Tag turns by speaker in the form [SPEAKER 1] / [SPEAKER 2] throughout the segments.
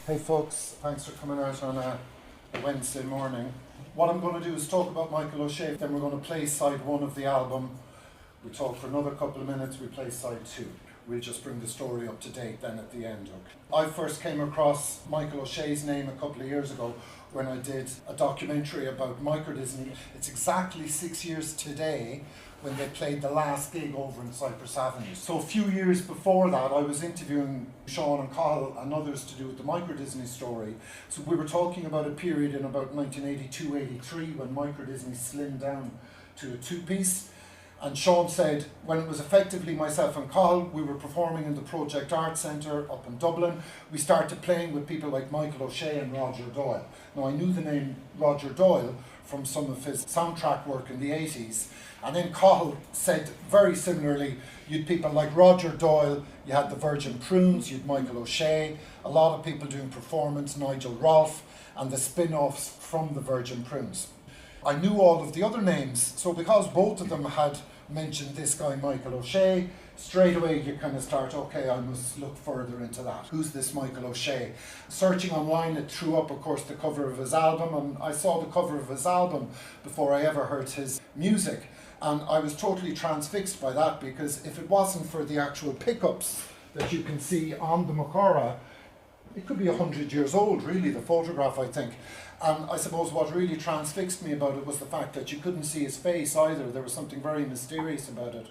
[SPEAKER 1] Hey folks, thanks for coming out on a Wednesday morning. What I'm going to do is talk about Michael O'Shea, then we're going to play side one of the album. We talk for another couple of minutes, we play side two. We'll just bring the story up to date then at the end. I first came across Michael O'Shea's name a couple of years ago when I did a documentary about microdisney. It's exactly 6 years today when they played the last gig over in Cypress Avenue. So a few years before that, I was interviewing Sean and Cathal and others to do with the microdisney story. So we were talking about a period in about 1982-83 when microdisney slimmed down to a two-piece. And Sean said, when it was effectively myself and Cathal, we were performing in the Project Art Centre up in Dublin, we started playing with people like Michael O'Shea and Roger Doyle. Now I knew the name Roger Doyle from some of his soundtrack work in the 80s. And then Cathal said very similarly, you'd people like Roger Doyle, you had the Virgin Prunes, you'd Michael O'Shea, a lot of people doing performance, Nigel Rolfe, and the spin-offs from the Virgin Prunes. I knew all of the other names, so because both of them had mentioned this guy Michael O'Shea, straight away you kind of start, okay, I must look further into that. Who's this Michael O'Shea? Searching online, it threw up, of course, the cover of his album, and I saw the cover of his album before I ever heard his music. And I was totally transfixed by that, because if it wasn't for the actual pickups that you can see on the Makara, it could be 100 years old, really, the photograph, I think. And I suppose what really transfixed me about it was the fact that you couldn't see his face either. There was something very mysterious about it.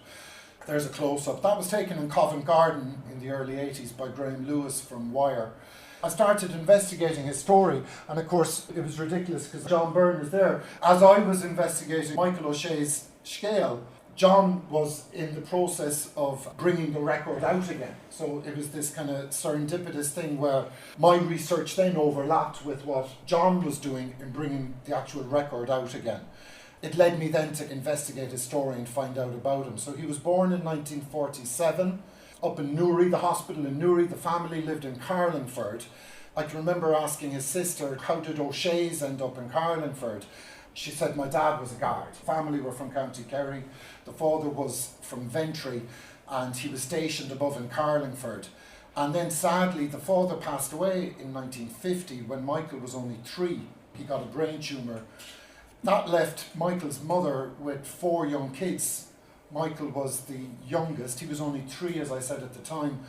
[SPEAKER 1] There's a close-up. That was taken in Covent Garden in the early 80s by Graham Lewis from Wire. I started investigating his story, and of course it was ridiculous because John Byrne is there. As I was investigating Michael O'Shea's scale, John was in the process of bringing the record out again. So it was this kind of serendipitous thing where my research then overlapped with what John was doing in bringing the actual record out again. It led me then to investigate his story and find out about him. So he was born in 1947 up in Newry, the hospital in Newry. The family lived in Carlingford. I can remember asking his sister, how did O'Shea's end up in Carlingford? She said my dad was a guard. Family were from County Kerry. The father was from Ventry and he was stationed above in Carlingford. And then sadly the father passed away in 1950 when Michael was only 3. He got a brain tumour. That left Michael's mother with 4 young kids. Michael was the youngest. He was only 3, as I said at the time.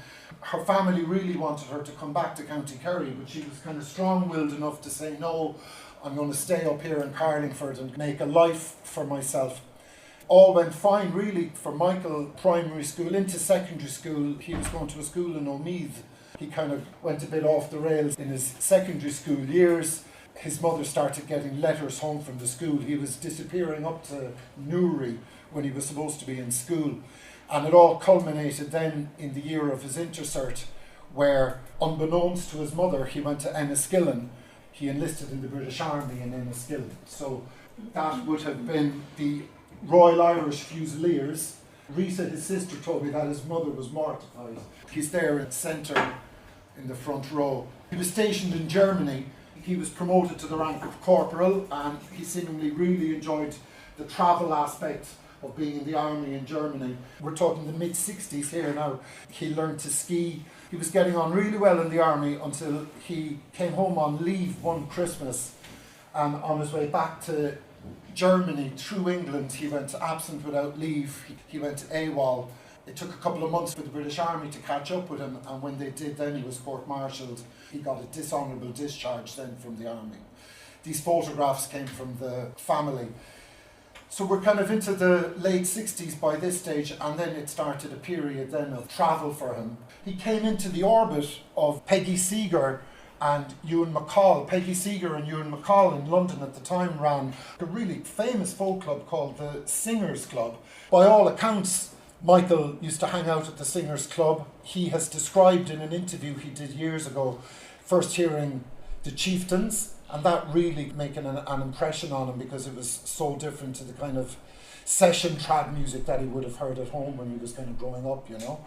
[SPEAKER 1] Her family really wanted her to come back to County Kerry, but she was kind of strong-willed enough to say, no, I'm going to stay up here in Carlingford and make a life for myself. All went fine really for Michael. Primary school into secondary school, he was going to a school in Omeath. He kind of went a bit off the rails in his secondary school years. His mother started getting letters home from the school. He was disappearing up to Newry when he was supposed to be in school. And it all culminated then in the year of his intercert, where unbeknownst to his mother, he went to Enniskillen. He enlisted in the British Army in Enniskillen. So that would have been the Royal Irish Fusiliers. Rita, his sister, told me that his mother was mortified. He's there at centre in the front row. He was stationed in Germany. He was promoted to the rank of corporal, and he seemingly really enjoyed the travel aspect of being in the army in Germany. We're talking the mid-60s here now. He learned to ski. He was getting on really well in the army until he came home on leave one Christmas, and on his way back to Germany through England he went absent without leave. He went to AWOL. It took a couple of months for the British Army to catch up with him, and when they did then he was court-martialed. He got a dishonourable discharge then from the army. These photographs came from the family. So we're kind of into the late 60s by this stage, and then it started a period then of travel for him. He came into the orbit of Peggy Seeger and Ewan MacColl. Peggy Seeger and Ewan MacColl in London at the time ran a really famous folk club called the Singers Club. By all accounts, Michael used to hang out at the Singers Club. He has described in an interview he did years ago, first hearing the Chieftains, and that really making an impression on him because it was so different to the kind of session trad music that he would have heard at home when he was kind of growing up, you know.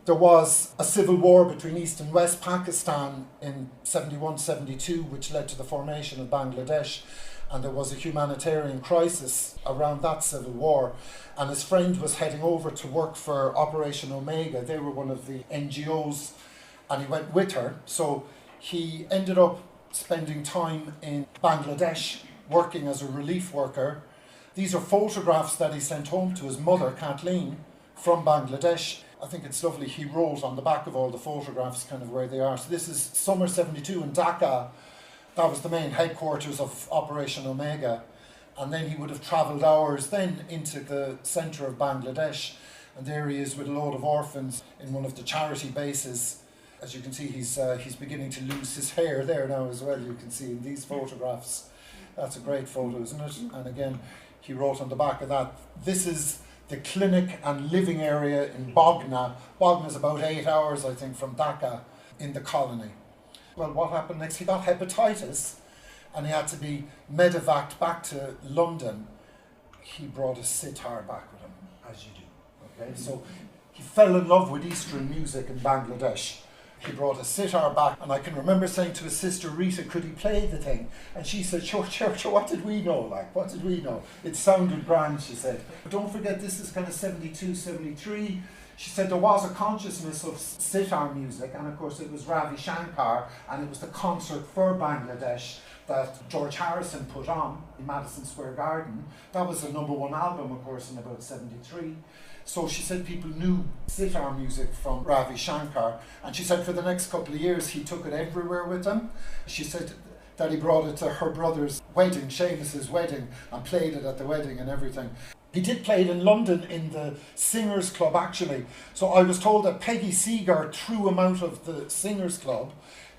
[SPEAKER 1] There was a civil war between East and West Pakistan in 71-72, which led to the formation of Bangladesh, and there was a humanitarian crisis around that civil war, and his friend was heading over to work for Operation Omega. They were one of the NGOs, and he went with her. So He ended up spending time in Bangladesh, working as a relief worker. These are photographs that he sent home to his mother, Kathleen, from Bangladesh. I think it's lovely. He wrote on the back of all the photographs kind of where they are. So this is summer 72 in Dhaka. That was the main headquarters of Operation Omega. And then he would have travelled hours then into the centre of Bangladesh. And there he is with a load of orphans in one of the charity bases. As you can see, he's beginning to lose his hair there now as well, you can see in these photographs. That's a great photo, isn't it? And again, he wrote on the back of that, this is the clinic and living area in Bogna. Bogna is about 8 hours, I think, from Dhaka in the colony. Well, what happened next? He got hepatitis and he had to be medevaced back to London. He brought a sitar back with him, as you do. Okay, so he fell in love with Eastern music in Bangladesh. He brought a sitar back, and I can remember saying to his sister Rita, could he play the thing? And she said, sure, what did we know? What did we know? It sounded grand, she said. But don't forget, this is kind of 72, 73. She said there was a consciousness of sitar music, and of course it was Ravi Shankar, and it was the concert for Bangladesh that George Harrison put on in Madison Square Garden. That was the #1 album, of course, in about 73. So she said people knew sitar music from Ravi Shankar, and she said for the next couple of years he took it everywhere with him. She said that he brought it to her brother's wedding, Seamus's wedding, and played it at the wedding and everything. He did play it in London in the Singers Club, actually. So I was told that Peggy Seeger threw him out of the Singers Club.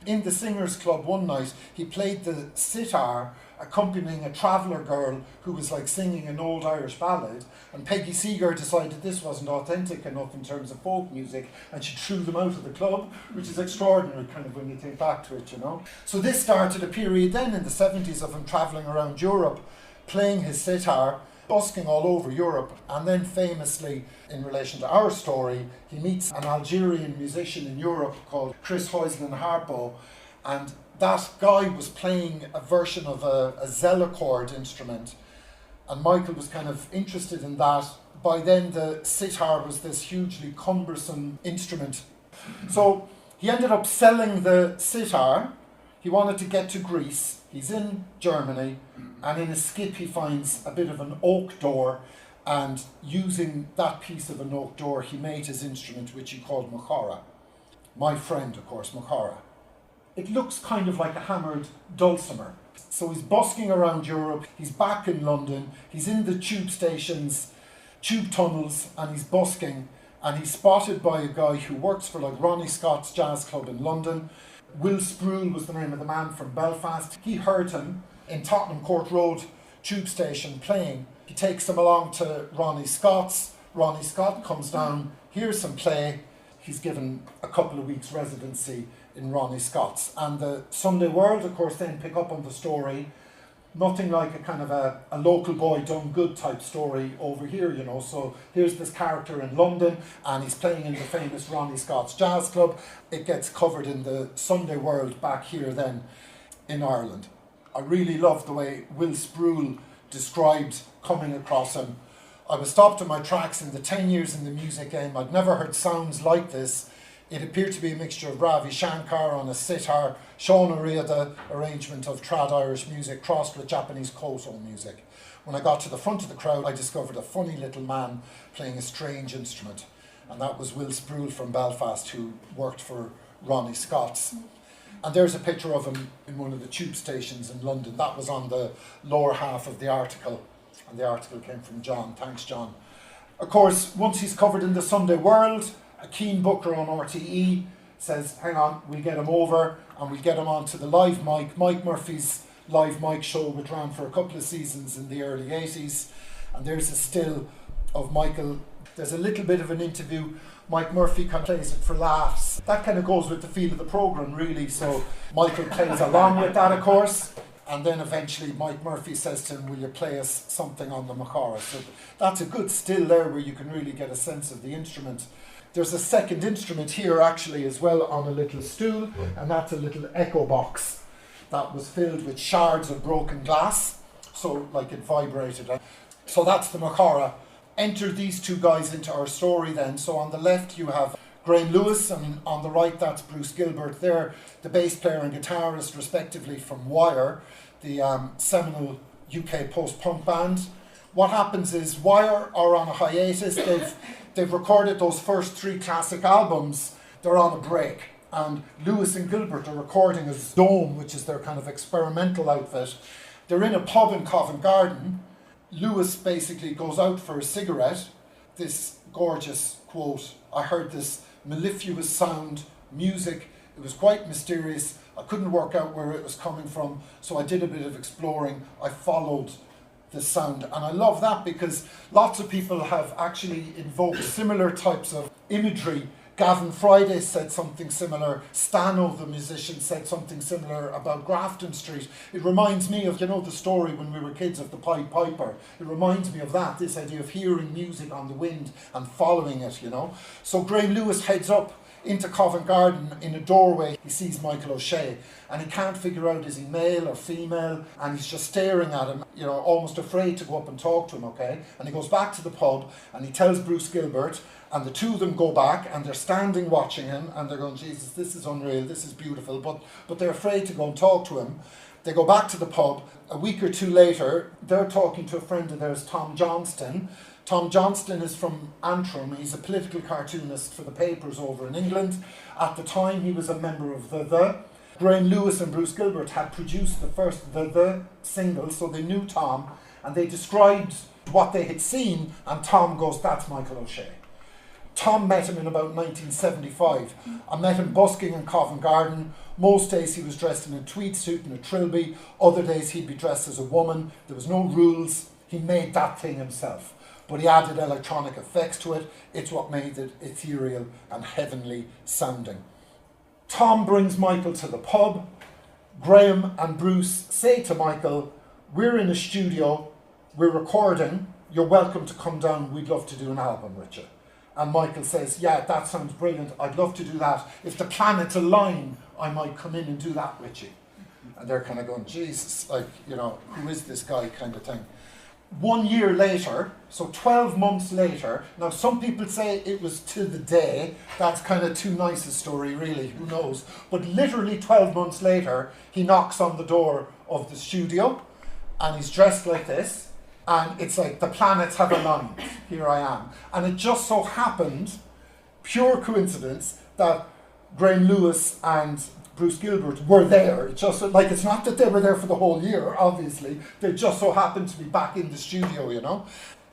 [SPEAKER 1] In the Singers Club one night, he played the sitar, accompanying a traveller girl who was like singing an old Irish ballad, and Peggy Seeger decided this wasn't authentic enough in terms of folk music, and she threw them out of the club, which is extraordinary kind of when you think back to it, you know. So this started a period then in the 70s of him travelling around Europe, playing his sitar, busking all over Europe, and then famously, in relation to our story, he meets an Algerian musician in Europe called Chris Hoisland Harpo, and that guy was playing a version of a zellichord instrument, and Michael was kind of interested in that. By then the sitar was this hugely cumbersome instrument. So he ended up selling the sitar. He wanted to get to Greece. He's in Germany, and in a skip he finds a bit of an oak door, and using that piece of an oak door he made his instrument, which he called Chara. My friend, of course, Chara. It looks kind of like a hammered dulcimer. So he's busking around Europe, he's back in London, he's in the tube stations, tube tunnels, and he's busking, and he's spotted by a guy who works for like Ronnie Scott's jazz club in London. Will Sproul was the name of the man from Belfast. He heard him in Tottenham Court Road tube station playing. He takes him along to Ronnie Scott's. Ronnie Scott comes down, hears him play. He's given a couple of weeks residency in Ronnie Scott's. And the Sunday World, of course, then pick up on the story. Nothing like a kind of a local boy done good type story over here, you know. So here's this character in London, and he's playing in the famous Ronnie Scott's Jazz Club. It gets covered in the Sunday World back here then in Ireland. I really love the way Will Sproul described coming across him. I was stopped in my tracks in the 10 years in the music game. I'd never heard sounds like this. It appeared to be a mixture of Ravi Shankar on a sitar, Sean O'Riordan arrangement of trad Irish music crossed with Japanese koto music. When I got to the front of the crowd, I discovered a funny little man playing a strange instrument, and that was Will Sproul from Belfast, who worked for Ronnie Scott's. And there's a picture of him in one of the tube stations in London. That was on the lower half of the article, and the article came from John. Thanks, John. Of course, once he's covered in the Sunday World, a keen booker on RTE says, hang on, we'll get him over and we'll get him onto the live mic. Mike Murphy's live mic show, which ran for a couple of seasons in the early 80s. And there's a still of Michael. There's a little bit of an interview. Mike Murphy kind of plays it for laughs. That kind of goes with the feel of the programme, really. So Michael plays along with that, of course. And then eventually Mike Murphy says to him, will you play us something on the Chara? So that's a good still there where you can really get a sense of the instrument. There's a second instrument here actually as well on a little stool, and that's a little echo box that was filled with shards of broken glass, so like it vibrated. So that's the Chara. Enter these two guys into our story then. So on the left you have Graham Lewis, and on the right that's Bruce Gilbert. They're the bass player and guitarist respectively from Wire, the seminal UK post-punk band. What happens is Wire are on a hiatus. They've recorded those first 3 classic albums. They're on a break. And Lewis and Gilbert are recording as Dome, which is their kind of experimental outfit. They're in a pub in Covent Garden. Lewis basically goes out for a cigarette. This gorgeous quote, "I heard this mellifluous sound, music. It was quite mysterious. I couldn't work out where it was coming from, so I did a bit of exploring. I followed the sound." And I love that because lots of people have actually invoked similar types of imagery. Gavin Friday said something similar. Stano, the musician, said something similar about Grafton Street. It reminds me of, the story when we were kids of the Pied Piper. It reminds me of that, this idea of hearing music on the wind and following it, So Graham Lewis heads up into Covent Garden. In a doorway, he sees Michael O'Shea, and he can't figure out, is he male or female, and he's just staring at him, almost afraid to go up and talk to him, okay? And he goes back to the pub, and he tells Bruce Gilbert, and the two of them go back, and they're standing watching him, and they're going, Jesus, this is unreal, this is beautiful, but they're afraid to go and talk to him. They go back to the pub. A week or two later, they're talking to a friend of theirs, Tom Johnston. Tom Johnston is from Antrim. He's a political cartoonist for the papers over in England. At the time, he was a member of The. Graham Lewis and Bruce Gilbert had produced the first The single, so they knew Tom, and they described what they had seen, and Tom goes, "That's Michael O'Shea." Tom met him in about 1975. I met him busking in Covent Garden. Most days he was dressed in a tweed suit and a trilby. Other days he'd be dressed as a woman. There was no rules. He made that thing himself. But he added electronic effects to it. It's what made it ethereal and heavenly sounding. Tom brings Michael to the pub. Graham and Bruce say to Michael, "We're in a studio, we're recording, you're welcome to come down, we'd love to do an album with you." And Michael says, "Yeah, that sounds brilliant, I'd love to do that. If the planets align, I might come in and do that with you." And they're kind of going, Jesus, who is this guy kind of thing. 1 year later, so 12 months later, now some people say it was to the day. That's kind of too nice a story, really, who knows. But literally 12 months later, he knocks on the door of the studio, and he's dressed like this, and it's like the planets have aligned. Here I am. And it just so happened, pure coincidence, that Graham Lewis and Bruce Gilbert were there. It's just it's not that they were there for the whole year, obviously. They just so happened to be back in the studio,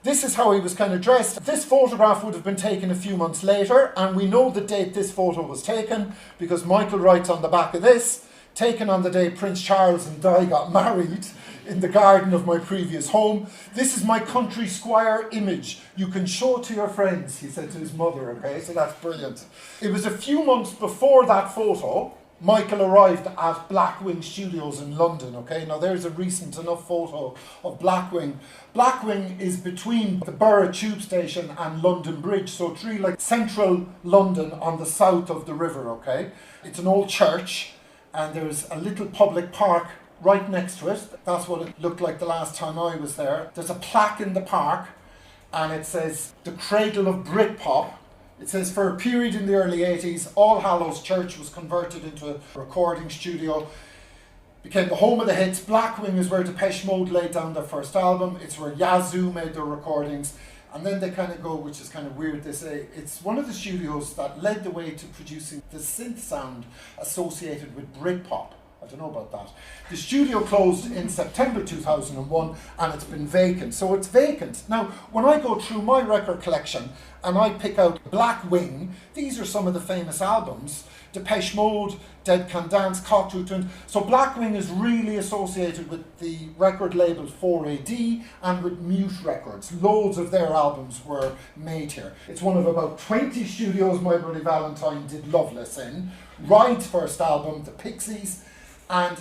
[SPEAKER 1] This is how he was kind of dressed. This photograph would have been taken a few months later, and we know the date this photo was taken because Michael writes on the back of this, "Taken on the day Prince Charles and Di got married in the garden of my previous home. This is my country squire image. You can show it to your friends," he said to his mother, okay? So that's brilliant. It was a few months before that photo Michael arrived at Blackwing Studios in London, okay? Now there's a recent enough photo of Blackwing. Blackwing is between the Borough Tube Station and London Bridge, so it's really like central London on the south of the river, okay? It's an old church, and there's a little public park right next to it. That's what it looked like the last time I was there. There's a plaque in the park, and it says, "The Cradle of Britpop." It says, "For a period in the early 80s, All Hallows Church was converted into a recording studio, became the home of the hits. Blackwing is where Depeche Mode laid down their first album. It's where Yazoo made their recordings." And then they kind of go, which is kind of weird, they say, "It's one of the studios that led the way to producing the synth sound associated with Britpop." I don't know about that. The studio closed in September 2001, and it's been vacant. So it's vacant. Now, when I go through my record collection and I pick out Blackwing, these are some of the famous albums. Depeche Mode, Dead Can Dance, Cocktail Twins. So Blackwing is really associated with the record label 4AD and with Mute Records. Loads of their albums were made here. It's one of about 20 studios My Bloody Valentine did Loveless in. Ride's first album, The Pixies, and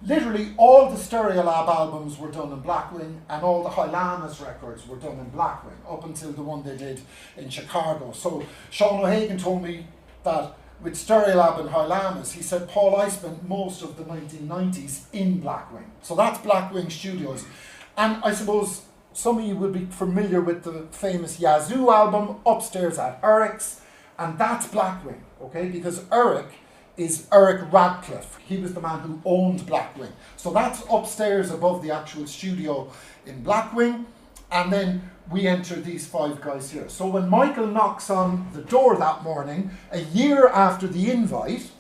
[SPEAKER 1] literally all the Stereolab albums were done in Blackwing, and all the High Llamas records were done in Blackwing, up until the one they did in Chicago. So Sean O'Hagan told me that with Stereolab and High Llamas, he said, "Paul, I spent most of the 1990s in Blackwing." So that's Blackwing Studios. And I suppose some of you will be familiar with the famous Yazoo album, Upstairs at Eric's. And that's Blackwing, okay? Because Eric is Eric Radcliffe. He was the man who owned Blackwing. So that's upstairs above the actual studio in Blackwing. And then we enter these 5 guys here. So when Michael knocks on the door that morning, a year after the invite,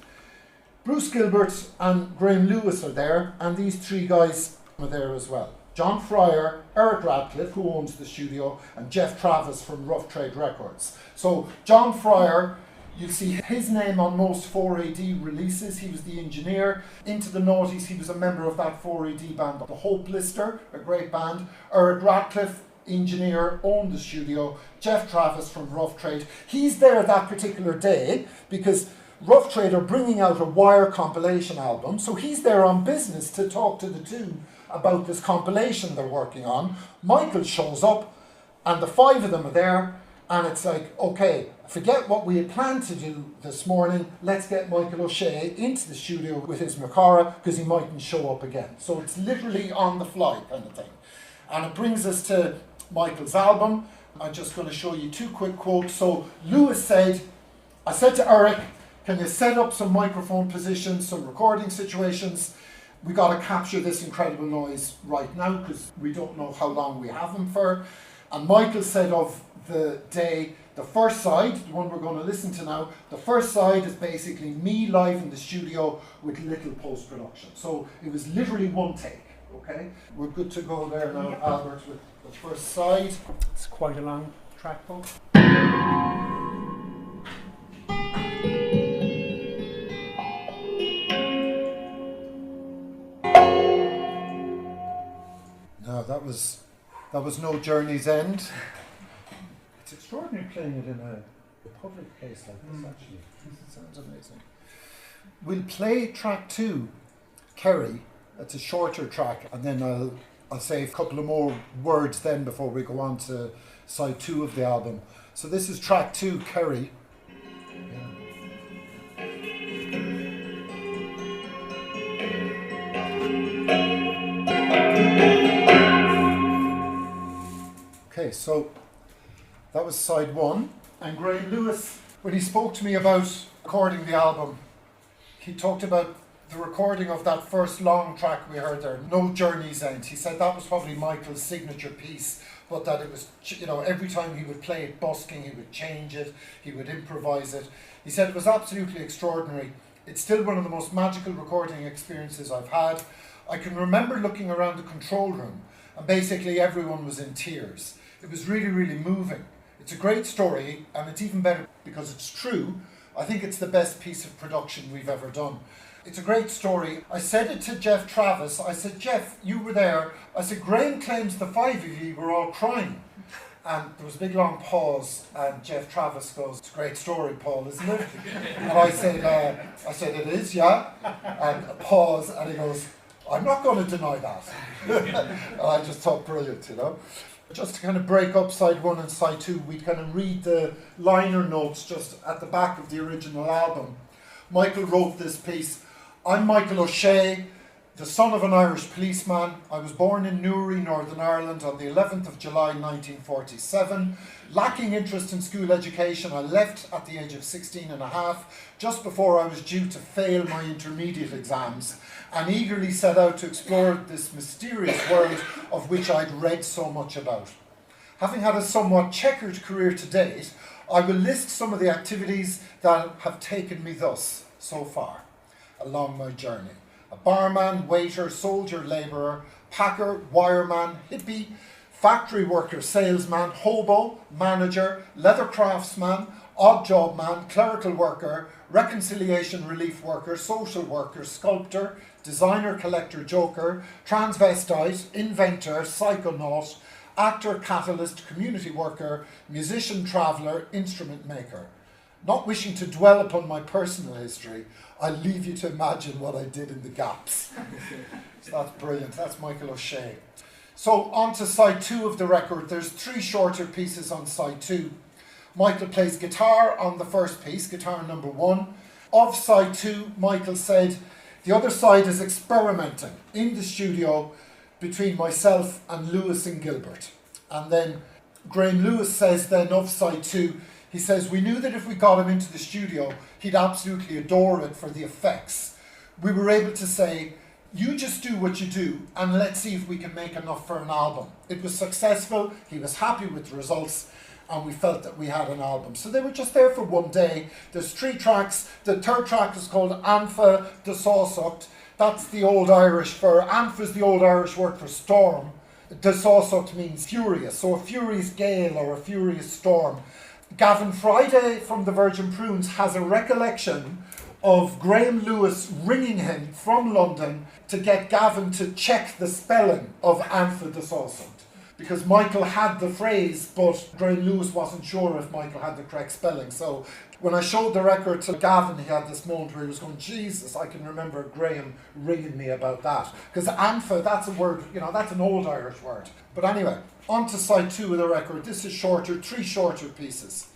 [SPEAKER 1] Bruce Gilbert and Graham Lewis are there, and these 3 guys are there as well. John Fryer, Eric Radcliffe, who owns the studio, and Jeff Travis from Rough Trade Records. So John Fryer, you'll see his name on most 4AD releases. He was the engineer. Into the noughties, he was a member of that 4AD band, the Hope Lister, a great band. Eric Radcliffe, engineer, owned the studio. Jeff Travis from Rough Trade. He's there that particular day because Rough Trade are bringing out a Wire compilation album. So he's there on business to talk to the 2 about this compilation they're working on. Michael shows up and the 5 of them are there, and it's like, okay, forget what we had planned to do this morning, let's get Michael O'Shea into the studio with his Chara because he mightn't show up again. So it's literally on the fly kind of thing. And it brings us to Michael's album. I'm just going to show you 2 quick quotes. So Lewis said, I said to Eric, can you set up some microphone positions, some recording situations? We got to capture this incredible noise right now because we don't know how long we have him for. And Michael said of the day, the first side, the one we're going to listen to now, the first side is basically me live in the studio with little post-production. So it was literally 1 take, okay? We're good to go there now, Albert, with the first side.
[SPEAKER 2] It's quite a long track, though.
[SPEAKER 1] No, that was No Journey's End. It's extraordinary playing it in a public place like this, actually. It sounds amazing. We'll play track 2, Kerry. It's a shorter track, and then I'll say a couple of more words then before we go on to side 2 of the album. So this is track 2, Kerry. Okay, so that was side 1. And Graham Lewis, when he spoke to me about recording the album, he talked about the recording of that first long track we heard there, No Journey's End. He said that was probably Michael's signature piece, but that it was, every time he would play it busking, he would change it, he would improvise it. He said it was absolutely extraordinary. It's still one of the most magical recording experiences I've had. I can remember looking around the control room and basically everyone was in tears. It was really, really moving. It's a great story, and it's even better because it's true. I think it's the best piece of production we've ever done. It's a great story. I said it to Jeff Travis. I said, Jeff, you were there. I said, Graham claims the 5 of you were all crying. And there was a big long pause, and Jeff Travis goes, it's a great story, Paul, isn't it? And I said, it is, yeah. And a pause, and he goes, I'm not going to deny that. And I just thought, brilliant, Just to kind of break up side 1 and side 2, we kind of read the liner notes just at the back of the original album. Michael wrote this piece. I'm Michael O'Shea, the son of an Irish policeman. I was born in Newry, Northern Ireland on the 11th of July 1947. Lacking interest in school education, I left at the age of 16 and a half, just before I was due to fail my intermediate exams, and eagerly set out to explore this mysterious world of which I'd read so much about. Having had a somewhat checkered career to date, I will list some of the activities that have taken me thus, so far, along my journey. A barman, waiter, soldier, labourer, packer, wireman, hippie, factory worker, salesman, hobo, manager, leather craftsman, odd job man, clerical worker, reconciliation relief worker, social worker, sculptor, designer, collector, joker, transvestite, inventor, psychonaut, actor, catalyst, community worker, musician, traveller, instrument maker. Not wishing to dwell upon my personal history, I leave you to imagine what I did in the gaps. So that's brilliant. That's Michael O'Shea. So on to side 2 of the record. There's 3 shorter pieces on side 2. Michael plays guitar on the first piece, guitar number 1. Of side 2, Michael said, the other side is experimenting in the studio between myself and Lewis and Gilbert. And then Graham Lewis says then of side 2, He says, we knew that if we got him into the studio, he'd absolutely adore it for the effects. We were able to say, you just do what you do and let's see if we can make enough for an album. It was successful, he was happy with the results, and we felt that we had an album. So they were just there for one day. There's 3 tracks. The 3rd track is called Ampha Dusausucht. That's the old Irish for, Ampha is the old Irish word for storm. Dusausucht means furious, so a furious gale or a furious storm. Gavin Friday from the Virgin Prunes has a recollection of Graham Lewis ringing him from London to get Gavin to check the spelling of Ampha Dusausucht. Because Michael had the phrase, but Graham Lewis wasn't sure if Michael had the correct spelling. So when I showed the record to Gavin, he had this moment where he was going, Jesus, I can remember Graham ringing me about that. Because Ampha, that's a word, that's an old Irish word. But anyway, on to side 2 of the record. This is shorter, 3 shorter pieces.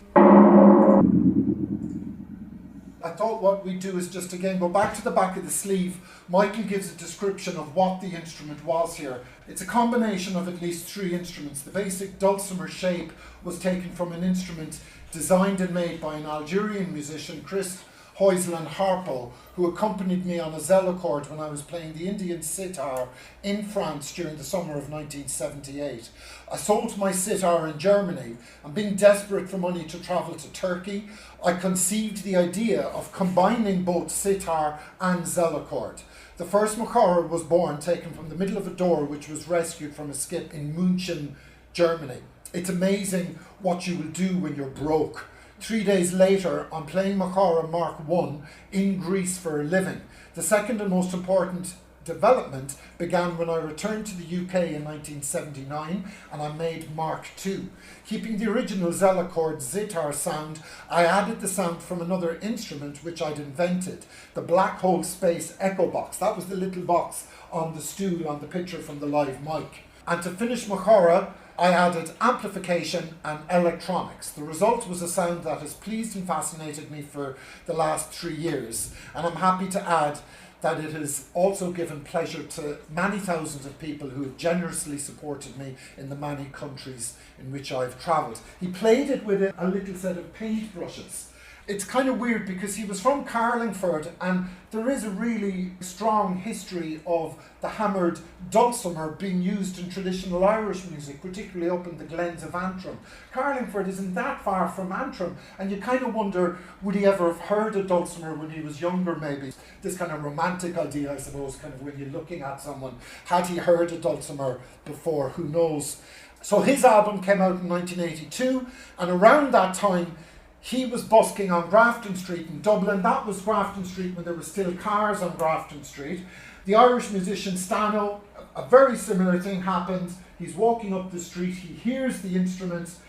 [SPEAKER 1] I thought what we'd do is just again go back to the back of the sleeve. Michael gives a description of what the instrument was here. It's a combination of at least 3 instruments. The basic dulcimer shape was taken from an instrument designed and made by an Algerian musician, Chris Hoysland Harpo, who accompanied me on a zellocord when I was playing the Indian sitar in France during the summer of 1978. I sold my sitar in Germany, and being desperate for money to travel to Turkey, I conceived the idea of combining both sitar and zellocord. The first Machara was born taken from the middle of a door which was rescued from a skip in München, Germany. It's amazing what you will do when you're broke. 3 days later, I'm playing Machara Mark I in Greece for a living. The second and most important development began when I returned to the UK in 1979 and I made Mark II. Keeping the original zellocord zitar sound, I added the sound from another instrument which I'd invented, the black hole space echo box. That was the little box on the stool on the picture from the live mic. And to finish Machara, I added amplification and electronics. The result was a sound that has pleased and fascinated me for the last 3 years, and I'm happy to add that it has also given pleasure to many thousands of people who have generously supported me in the many countries in which I've travelled. He played it with a little set of paint brushes. It's kind of weird because he was from Carlingford, and there is a really strong history of the hammered dulcimer being used in traditional Irish music, particularly up in the glens of Antrim. Carlingford isn't that far from Antrim, and you kind of wonder, would he ever have heard a dulcimer when he was younger maybe? This kind of romantic idea, I suppose, kind of when you're looking at someone. Had he heard a dulcimer before? Who knows? So his album came out in 1982, and around that time, he was busking on Grafton Street in Dublin. That was Grafton Street when there were still cars on Grafton Street. The Irish musician Stano, a very similar thing happens. He's walking up the street, he hears the instruments,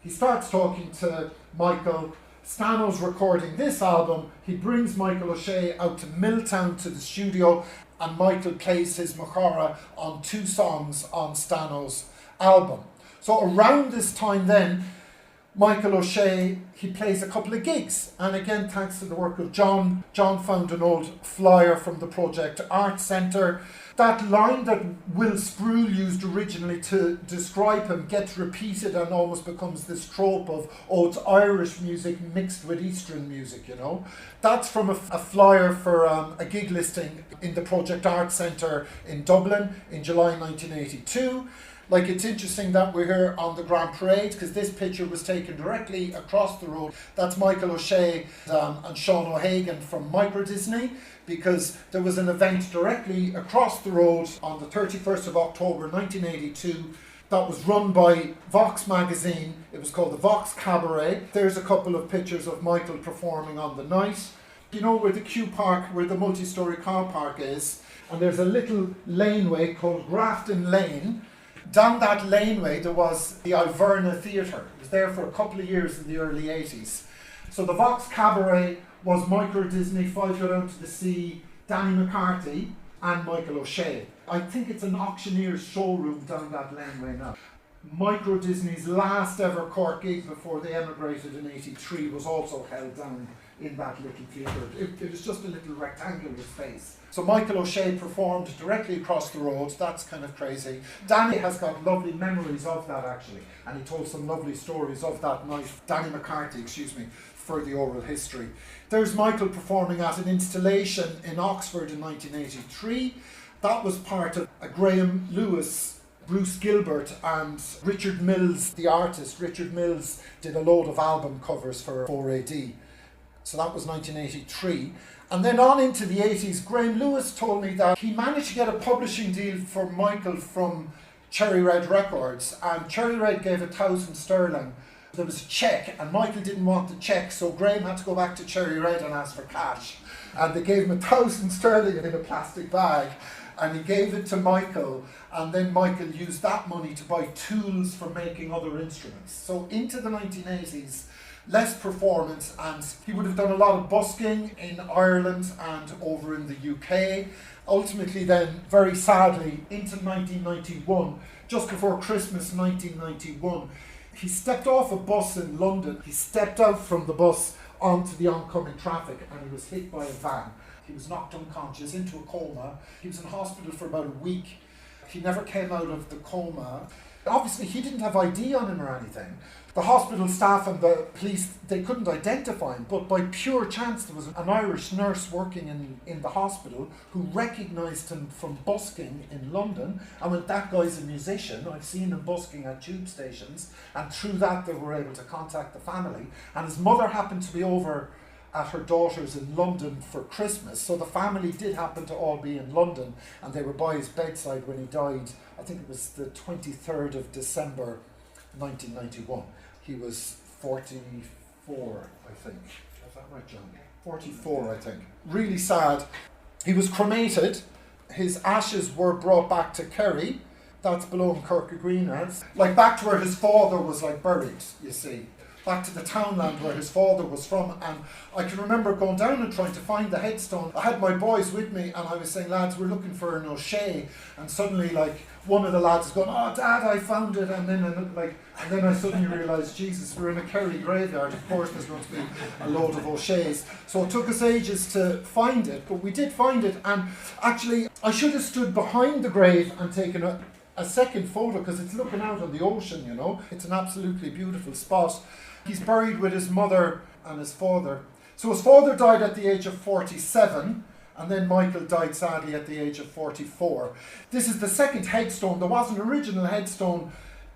[SPEAKER 1] he starts talking to Michael. Stano's recording this album. He brings Michael O'Shea out to Milltown to the studio, and Michael plays his Machara on 2 songs on Stano's album. So around this time then, Michael O'Shea, he plays a couple of gigs, and again thanks to the work of John found an old flyer from the Project Art Centre. That line that Will Sproul used originally to describe him gets repeated and almost becomes this trope of, oh, it's Irish music mixed with Eastern music, That's from a flyer for a gig listing in the Project Art Centre in Dublin in July 1982. Like, it's interesting that we're here on the Grand Parade because this picture was taken directly across the road. That's Michael O'Shea and Sean O'Hagan from Micro Disney, because there was an event directly across the road on the 31st of October 1982 that was run by Vox magazine. It was called the Vox Cabaret. There's a couple of pictures of Michael performing on the night. You know where the Q Park, where the multi-storey car park is, and there's a little laneway called Grafton Lane. Down that laneway there was the Alverna Theatre. It was there for a couple of years in the early 80s. So the Vox Cabaret was Micro Disney, Five Go Down to the Sea, Danny McCarthy and Michael O'Shea. I think it's an auctioneer's showroom down that laneway now. Micro Disney's last ever Cork gig before they emigrated in '83 was also held down in that little theatre. It was just a little rectangular space. So Michael O'Shea performed directly across the road. That's kind of crazy. Danny has got lovely memories of that actually, and he told some lovely stories of that night. Danny McCarthy, excuse me, for the oral history. There's Michael performing at an installation in Oxford in 1983. That was part of a Graham Lewis, Bruce Gilbert and Richard Mills, the artist. Richard Mills did a load of album covers for 4AD. So that was 1983. And then on into the 80s, Graham Lewis told me that he managed to get a publishing deal for Michael from Cherry Red Records, and Cherry Red gave £1,000. There was a cheque, and Michael didn't want the cheque, so Graham had to go back to Cherry Red and ask for cash. And they gave him £1,000 in a plastic bag, and he gave it to Michael, and then Michael used that money to buy tools for making other instruments. So into the 1980s, less performance, and he would have done a lot of busking in Ireland and over in the UK. Ultimately then, very sadly, into 1991, just before Christmas 1991, he stepped off a bus in London. He stepped out from the bus onto the oncoming traffic and he was hit by a van. He was knocked unconscious into a coma. He was in hospital for about a week. He never came out of the coma. Obviously, he didn't have ID on him or anything. The hospital staff and the police, they couldn't identify him, but by pure chance there was an Irish nurse working in the hospital who recognised him from busking in London and went, that guy's a musician, I've seen him busking at tube stations, and through that they were able to contact the family. And his mother happened to be over at her daughter's in London for Christmas, so the family did happen to all be in London, and they were by his bedside when he died. I think it was the 23rd of December 1991. He was 44, I think. Is that right, John? 44, I think. Really sad. He was cremated. His ashes were brought back to Kerry. That's below in Kirkagreena. Like back to where his father was like buried, you see. Back to the townland where his father was from, and I can remember going down and trying to find the headstone. I had my boys with me and I was saying, lads, we're looking for an O'Shea, and suddenly like one of the lads is going, oh Dad, I found it, and then I suddenly realised, Jesus, we're in a Kerry graveyard, of course there's going to be a load of O'Sheas. So it took us ages to find it, but we did find it, and actually I should have stood behind the grave and taken a second photo because it's looking out on the ocean, you know. It's an absolutely beautiful spot. He's buried with his mother and his father. So his father died at the age of 47, and then Michael died sadly at the age of 44. This is the second headstone. There was an original headstone.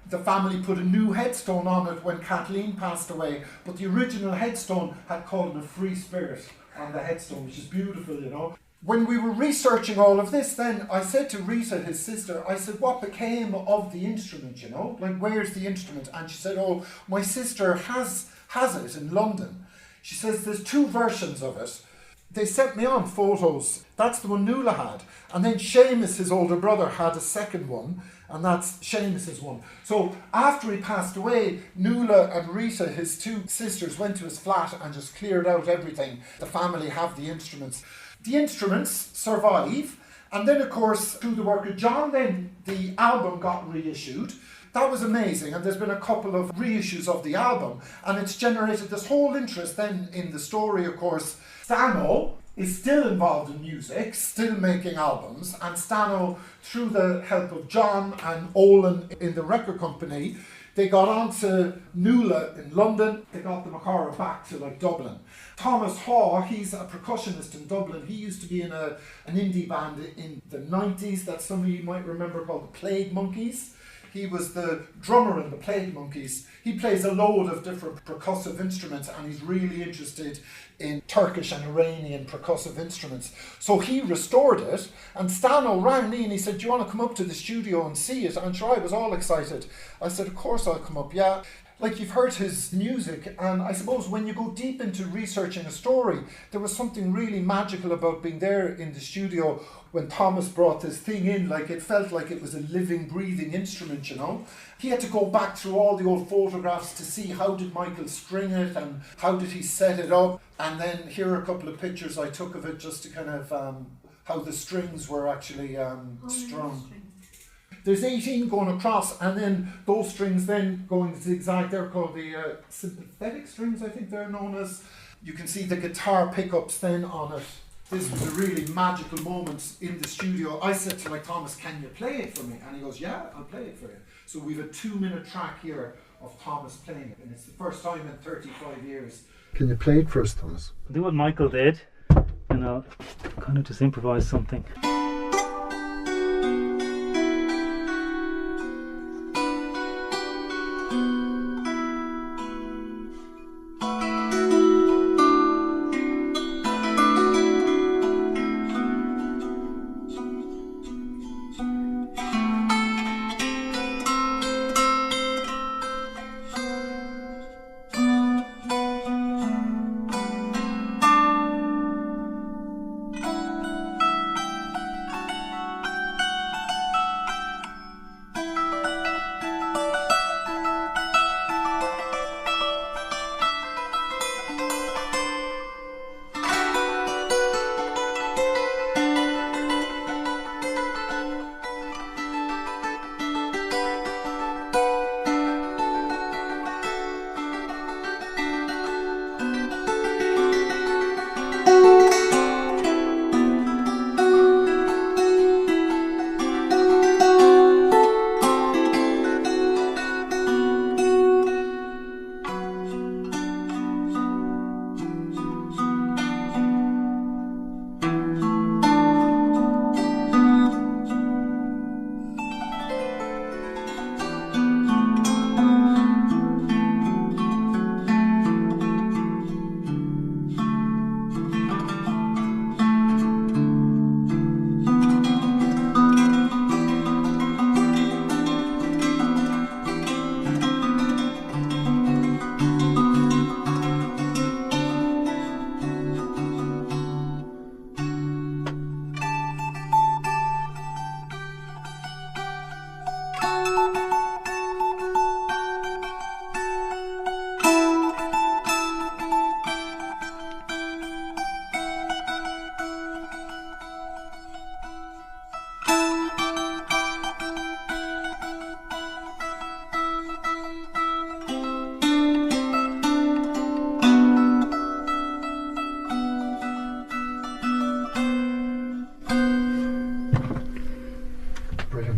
[SPEAKER 1] The family put a new headstone on it when Kathleen passed away, but the original headstone had called him a free spirit on the headstone, which is beautiful, you know. When we were researching all of this, then I said to Rita, his sister, I said, what became of the instrument, you know? Like, where's the instrument? And she said, oh, my sister has it in London. She says there's two versions of it. They sent me on photos. That's the one Nuala had. And then Seamus, his older brother, had a second one, and that's Seamus's one. So after he passed away, Nuala and Rita, his two sisters, went to his flat and just cleared out everything. The family have the instruments. The instruments survive, and then of course through the work of John, then the album got reissued. That was amazing, and there's been a couple of reissues of the album, and it's generated this whole interest then in the story. Of course, Stano is still involved in music, still making albums, and Stano, through the help of John and Olin in the record company, they got on to Nuala in London. They got the Macara back to like Dublin. Thomas Haugh, he's a percussionist in Dublin. He used to be in an indie band in the 90s that some of you might remember called the Plague Monkeys. He was the drummer in the Plague Monkeys. He plays a load of different percussive instruments, and he's really interested in Turkish and Iranian percussive instruments. So he restored it, and Stano rang me and he said, do you want to come up to the studio and see it? And sure, I was all excited. I said, of course I'll come up, yeah. Like, you've heard his music, and I suppose when you go deep into researching a story, there was something really magical about being there in the studio when Thomas brought this thing in. Like, it felt like it was a living, breathing instrument, you know. He had to go back through all the old photographs to see how did Michael string it and how did he set it up. And then here are a couple of pictures I took of it just to kind of how the strings were actually strung. There's 18 going across, and then those strings then going zigzag. They're called the sympathetic strings, I think they're known as. You can see the guitar pickups then on it. This was a really magical moment in the studio. I said to Thomas, can you play it for me? And he goes, yeah, I'll play it for you. So we've a 2-minute track here of Thomas playing it, and it's the first time in 35 years. Can you play it for us, Thomas?
[SPEAKER 3] I'll do what Michael did, and I'll kind of just improvise something.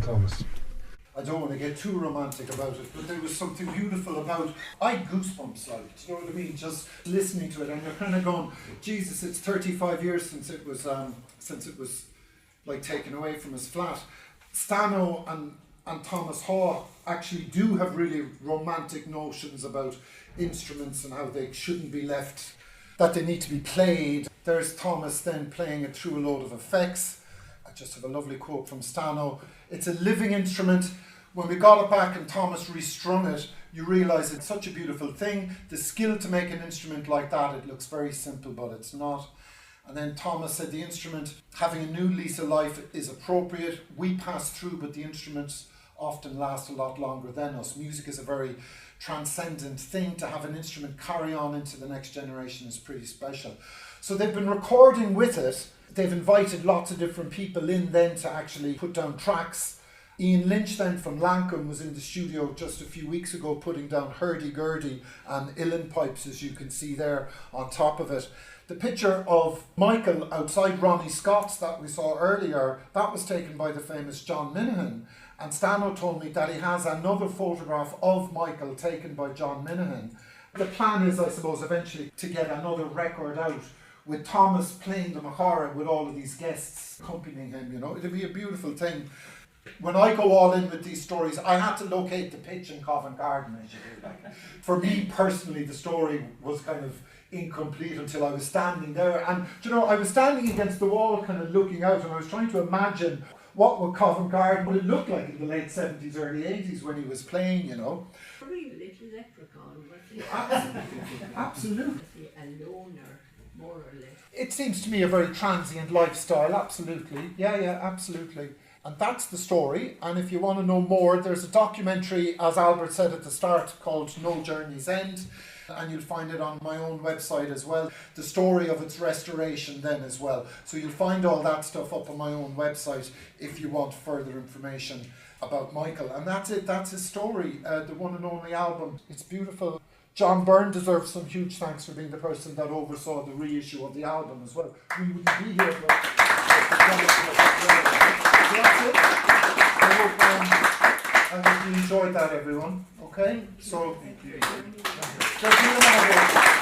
[SPEAKER 1] Thomas. I don't want to get too romantic about it, but there was something beautiful about, I had goosebumps, like, do you know what I mean? Just listening to it, and you're kind of going, Jesus, it's 35 years since it was like taken away from his flat. Stano and Thomas Haugh actually do have really romantic notions about instruments and how they shouldn't be left, that they need to be played. There's Thomas then playing it through a load of effects. I just have a lovely quote from Stano. It's a living instrument. When we got it back and Thomas restrung it, you realise it's such a beautiful thing. The skill to make an instrument like that, it looks very simple, but it's not. And then Thomas said the instrument, having a new lease of life is appropriate. We pass through, but the instruments often last a lot longer than us. Music is a very transcendent thing. To have an instrument carry on into the next generation is pretty special. So they've been recording with it. They've invited lots of different people in then to actually put down tracks. Ian Lynch then from Lancome was in the studio just a few weeks ago putting down hurdy-gurdy and uilleann pipes, as you can see there on top of it. The picture of Michael outside Ronnie Scott's that we saw earlier, that was taken by the famous John Minahan. And Stano told me that he has another photograph of Michael taken by John Minahan. The plan is, I suppose, eventually to get another record out with Thomas playing the Machara with all of these guests accompanying him, you know. It'd be a beautiful thing. When I go all in with these stories, I had to locate the pitch in Covent Garden, as you do. Like, for me personally, the story was kind of incomplete until I was standing there. And, you know, I was standing against the wall kind of looking out, and I was trying to imagine what would Covent Garden would it look like in the late 70s, early 80s when he was playing, you know.
[SPEAKER 4] Probably a little leprechaun,
[SPEAKER 1] Absolutely.
[SPEAKER 4] A loner, more or less.
[SPEAKER 1] It seems to me a very transient lifestyle, absolutely. Yeah, absolutely. And that's the story. And if you want to know more, there's a documentary, as Albert said at the start, called No Journey's End. And you'll find it on my own website as well. The story of its restoration then as well. So you'll find all that stuff up on my own website if you want further information about Michael. And that's it, that's his story, the one and only album. It's beautiful. John Byrne deserves some huge thanks for being the person that oversaw the reissue of the album as well. We wouldn't be here, but so that's it. I hope you enjoyed that, everyone. Okay? So,
[SPEAKER 4] Thank you.
[SPEAKER 1] just give them a hand.